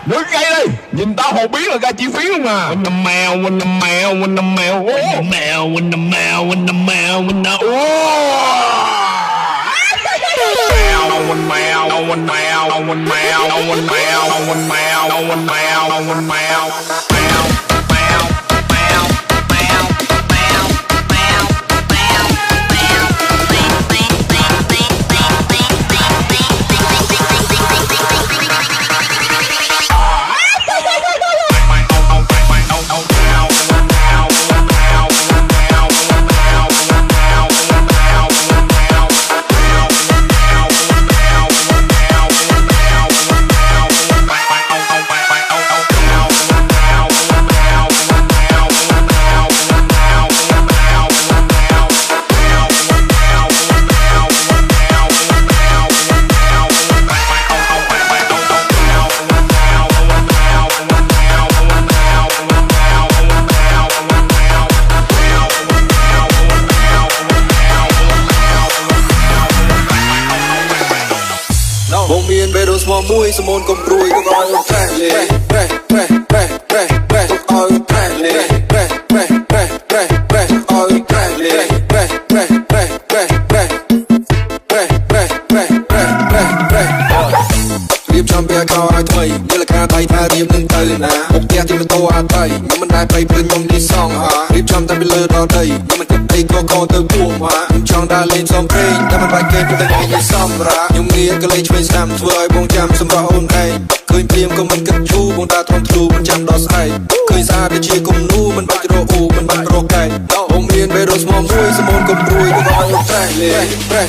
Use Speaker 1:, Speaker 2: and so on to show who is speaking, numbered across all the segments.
Speaker 1: Đứng ngay đi, nhìn tao hồ biến là ra chi phí luôn à.
Speaker 2: Mui semon komprui ko all track le pre all track le pre all track le preរៀបចំពីកោឲ្យថ្មីយល់ការដៃថារៀបនឹងទៅណាអុកផ្ទះទីម៉ូតូអត់ទៅខ្ញុំមិនដែរទៅព្រឹងខ្ញុំនេះសងហារៀបចំតែពីលើដល់ដីខ្ញុំមិនគិតអីក៏ទៅពួងហាខ្ញុំចង់ដើរលេងសំព្រេងតែមិនបាច់គេទៅតែគេសំរាខ្ញុំងារក៏លេងឆ្វេងស្ដាំធ្វើឲ្យបងចាំសម្រាប់អូនឯងឃើញព្រាមក៏មិនគិតឈូបងតាធំធ្លូមិនចាំដល់ស្អែកឃើញស្អាតដូចជាគំនូមិនបាច់រកអ៊ូមិនបាច់រកកែបងមានបេរ៉ូស្មមួយសមូនកំព្រួយក៏ឲ្យត្រែកលេប្រេ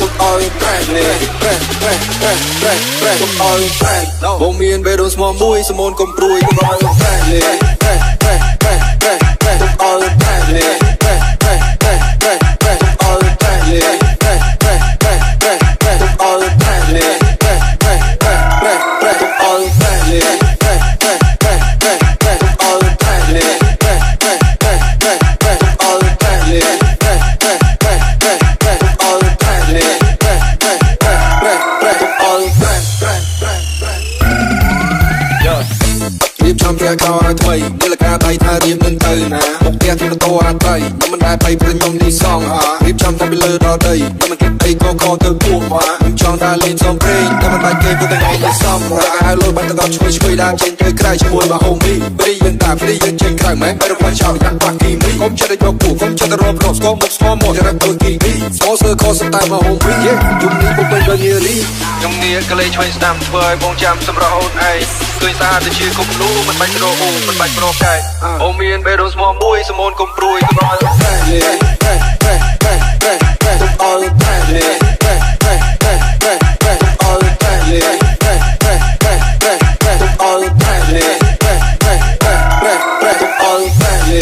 Speaker 2: ទុកឲ្យត្រែកលេប្រេទុកឲ្យត្រែកបងមានបេរ៉ូស្មមួយសមូនកំព្រួយក៏ឲ្យត្រែកលេប្រេទុកឲ្យត្រែកលេប្រេទុកឲ្យត្រែកលេកោឲ្យថ្មីយល់ការដៃថារៀបនឹងទៅណាអុកផ្ទះទីម៉ូតូអត់ទៅខ្ញុំមិនដែរទៅព្រឹងខ្ញុំនេះសងហារៀបចំតែពីលើដល់ដីខ្ញុំមិនគិតអីក៏ទៅពួងហាខ្ញុំចង់ដើរលេងសំព្រេងតែមិនបាច់គេទៅតែគេសំរាឲ្យលុយបាត់ទៅឆ្វេងដើរចេញទៅក្រៅជាមួយមកហូមីព្រីយើងតាព្រីយើងចេញក្រៅម៉ែបែរមកចោលយ៉ាងបាក់គីមីកុំចិត្តយកពូកុំចិត្តរកស្គមមកស្គមមកយ៉ាងទៅគីមីស្មោសើខសតែមកហូមីជុំនេះពុកបីបើនារីខ្ញុំនេះក៏លេងឆ្វេងស្ដាំធ្វើឲ្យបងចាំសម្រាប់អូនឯងឃើញស្អាតដូចជាគំនូមិនបាច់រកអ៊ូមិនបាច់ប្រកែអូមានបេរ៉ូស្មមួយសមូនកំព្រួយក៏ឲ្យត្រែកលេទុកឲ្យត្រែកលេទុកឲ្យត្រែកលេទុកឲ្យត្រែកលេទុកឲ្យត្រែកលេ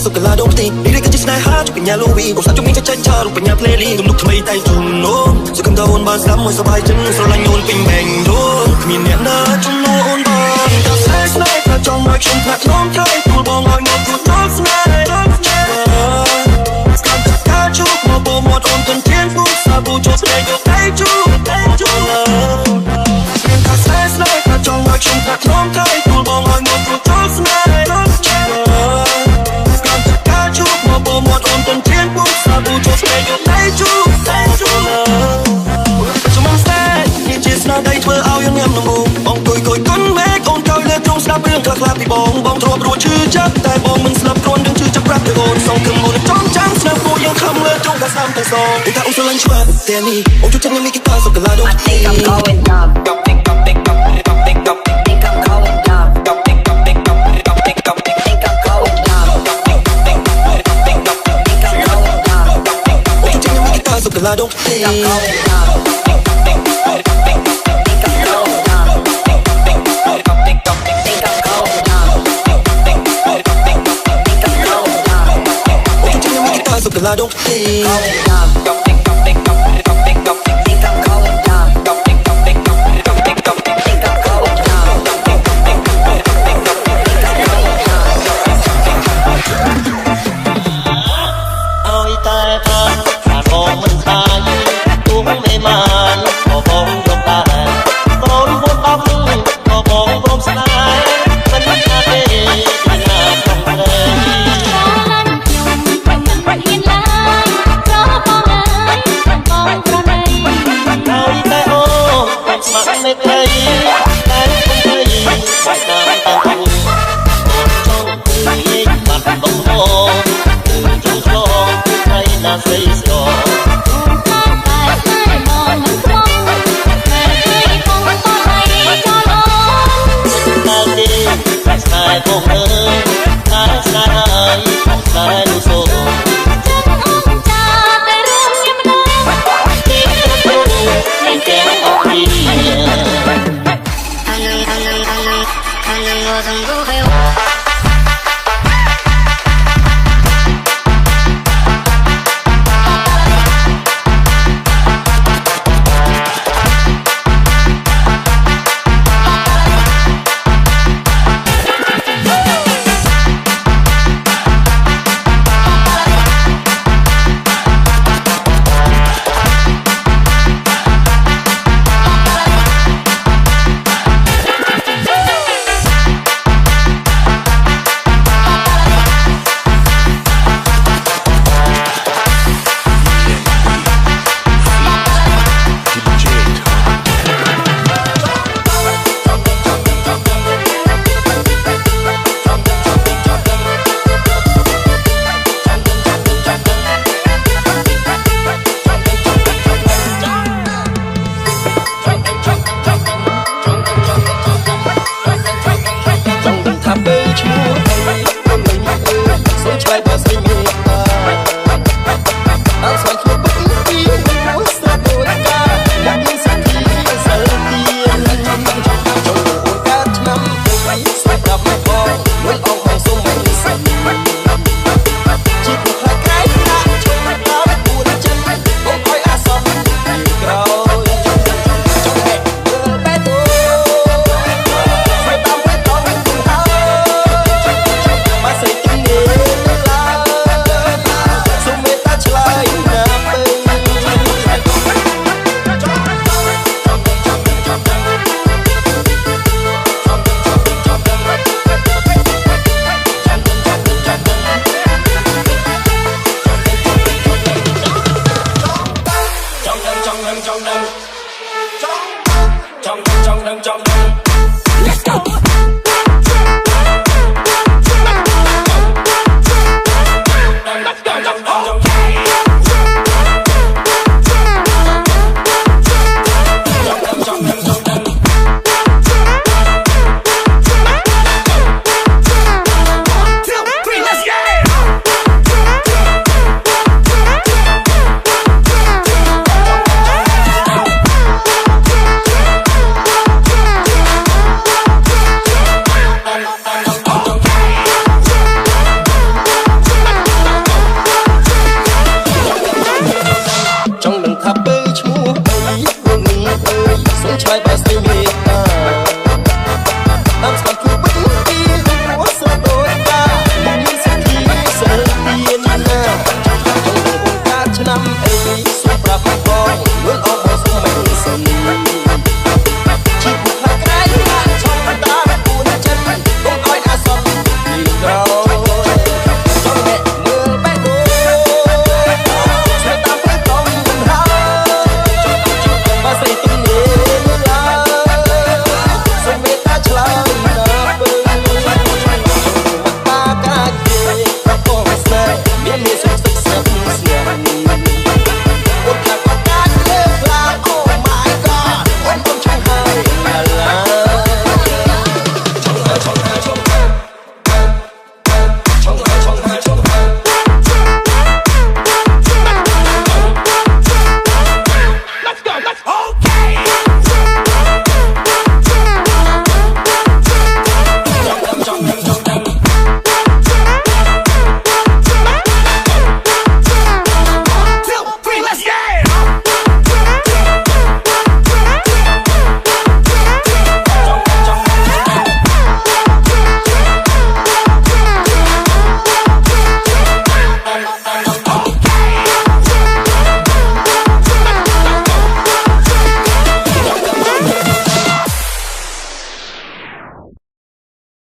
Speaker 2: សុកឡាដងទីនេះគឺជាស្នេហាជបញ្ញាលូវីបងសាជុំនេះចាច់ឆារូបបញ្ញាផ្លេលីទំនុកថ្មីតែជុំនោមសកម្មតអូនបានស្ដាប់មួយសប្បាយចិត្តស្រឡាញ់អូនពេញបែងដូនគ្មានអ្នកណាជំនួសអូនបានតែស្នេហ៍ស្នេហ៍ថាចង់មកខ្ញុំផ្លាក់ក្នុងថៃទូលបងឲ្យមកទូដល់ស្នេហ៍ស្គាល់ថាជួបមកបងមកអូនទន្ទានពូសាប៊ូចូលស្នេហ៍យកតែជួបតែស្នេហ៍ស្នេហ៍ថាចង់មកខ្ញុំផ្លាក់ក្នុងថៃទូលបងឲ្យមកទូដល់ស្នេហ៍មកអូនទន្ទានពូសាប៊ូចូលស្នេហ៍យកតែជួបចាំស្នេហ៍នេះជាស្នាដៃធ្វើឲ្យយើងញ៉ាំនំបងគួយគុណមេកអូនក្រោយលើទ្រង់ស្ដាប់រឿងខ្លះពីបងធ្លាប់រួចឈឺចាប់តែបងមិនស្លាប់គ្រាន់នឹងឈឺចាប់ប្រាប់ទៅអូនសងគឹមអូនចង់ចាំស្នាប់ពួកយើងខំលើទ្រង់តែស្ដាំតែសងតែអូនស្រឡាញ់ឆ្វាក់តែនេះអូនជួយចាំញ៉ាំមីគីតាសុកឡាដង I think I'm going up think I'm going up think I'm going up think I'm going upสุกลาดงตี là đốt đi
Speaker 3: ôi tai thanขาดมองมันตายตัวไม่มานก็มองยกตาตอนบนปั๊มก็มองรวมสลายมันไม่อาเต้ที่หน้าต้องเลยไม่เคยแต่คงเคยสายตาต่างคนช่องคุยบัดต้องมองคือจู่โจมใครน่าใส่